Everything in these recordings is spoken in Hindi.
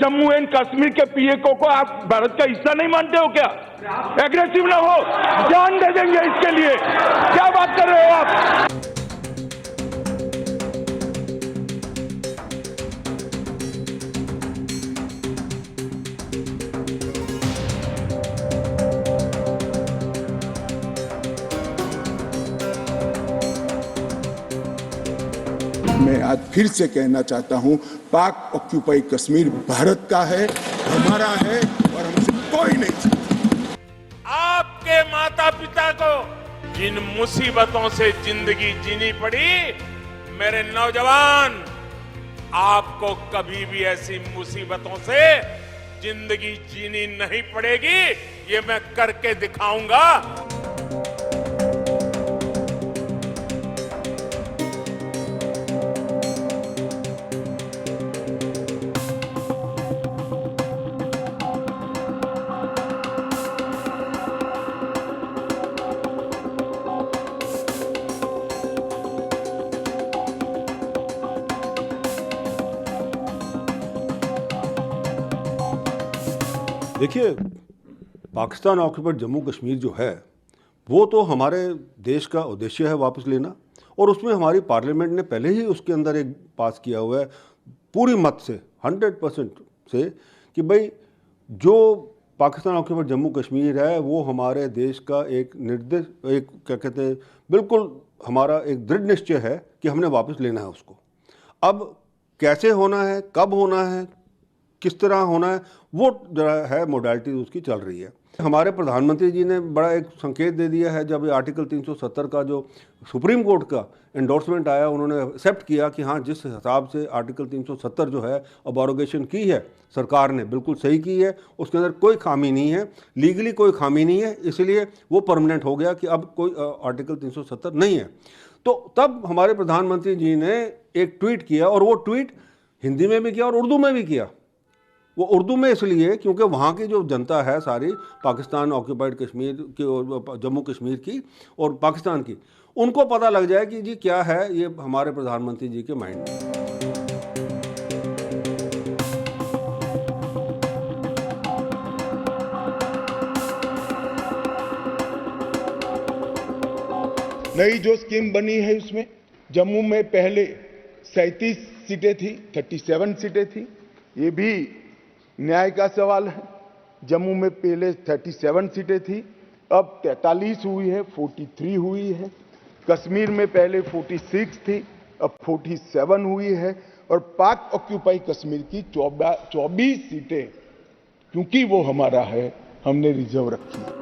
जम्मू एंड कश्मीर के पीएको को आप भारत का हिस्सा नहीं मानते हो क्या? एग्रेसिव ना हो, जान दे देंगे इसके लिए। क्या बात कर रहे हो आप? मैं आज फिर से कहना चाहता हूं, पाक ऑक्यूपाई कश्मीर भारत का है, हमारा है और हमसे कोई नहीं छीन। आपके माता पिता को जिन मुसीबतों से जिंदगी जीनी पड़ी, मेरे नौजवान, आपको कभी भी ऐसी मुसीबतों से जिंदगी जीनी नहीं पड़ेगी। ये मैं करके दिखाऊंगा। देखिए, पाकिस्तान ऑक्यूपाइड जम्मू कश्मीर जो है वो तो हमारे देश का उद्देश्य है वापस लेना, और उसमें हमारी पार्लियामेंट ने पहले ही उसके अंदर एक पास किया हुआ है पूरी मत से 100% से कि भाई जो पाकिस्तान ऑक्यूपाइड जम्मू कश्मीर है वो हमारे देश का एक क्या कहते हैं, बिल्कुल हमारा एक दृढ़ निश्चय है कि हमने वापस लेना है उसको। अब कैसे होना है, कब होना है, किस तरह होना है, वो जरा है मोडालिटी उसकी चल रही है। हमारे प्रधानमंत्री जी ने बड़ा एक संकेत दे दिया है जब आर्टिकल 370 का जो सुप्रीम कोर्ट का एंडोर्समेंट आया, उन्होंने एक्सेप्ट किया कि हाँ, जिस हिसाब से आर्टिकल 370 जो है अबॉरोगेशन की है सरकार ने, बिल्कुल सही की है, उसके अंदर कोई खामी नहीं है, लीगली कोई खामी नहीं है, इसलिए वो परमानेंट हो गया कि अब कोई आर्टिकल 370 नहीं है। तो तब हमारे प्रधानमंत्री जी ने एक ट्वीट किया, और वो ट्वीट हिंदी में भी किया और उर्दू में भी किया। वो उर्दू में इसलिए क्योंकि वहाँ की जो जनता है सारी पाकिस्तान ऑक्यूपाइड कश्मीर की, जम्मू कश्मीर की और पाकिस्तान की, उनको पता लग जाए कि जी क्या है ये हमारे प्रधानमंत्री जी के माइंड में। नई जो स्कीम बनी है उसमें जम्मू में पहले 37 सीटें थी, 37 सीटें थी। ये भी न्याय का सवाल है। जम्मू में पहले 37 सीटें थी, अब 43 हुई है, 43 हुई है। कश्मीर में पहले 46 थी, अब 47 हुई है। और पाक ऑक्यूपाई कश्मीर की 24 सीटें, क्योंकि वो हमारा है, हमने रिजर्व रखी है।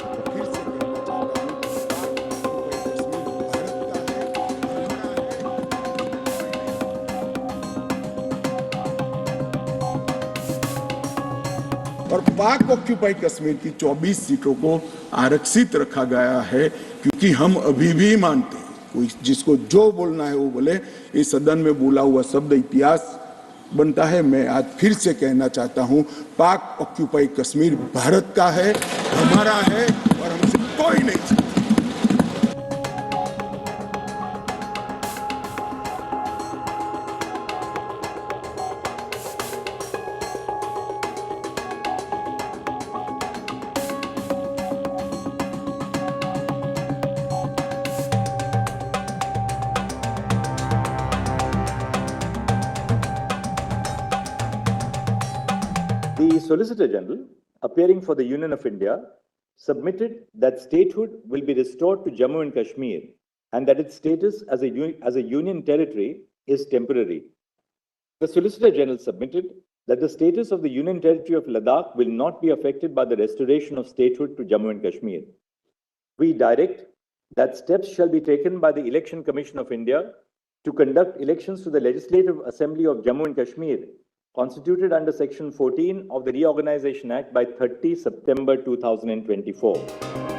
और पाक ऑक्यूपाई कश्मीर की 24 सीटों को आरक्षित रखा गया है, क्योंकि हम अभी भी मानते हैं, कोई जिसको जो बोलना है वो बोले। इस सदन में बोला हुआ शब्द इतिहास बनता है। मैं आज फिर से कहना चाहता हूं, पाक ऑक्यूपाई कश्मीर भारत का है, हमारा है और हमसे कोई नहीं छीन। The Solicitor General, appearing for the Union of India, submitted that statehood will be restored to Jammu and Kashmir and that its status as a union territory is temporary. The Solicitor General submitted that the status of the Union Territory of Ladakh will not be affected by the restoration of statehood to Jammu and Kashmir. We direct that steps shall be taken by the Election Commission of India to conduct elections to the Legislative Assembly of Jammu and Kashmir, constituted under Section 14 of the Reorganization Act by 30 September 2024.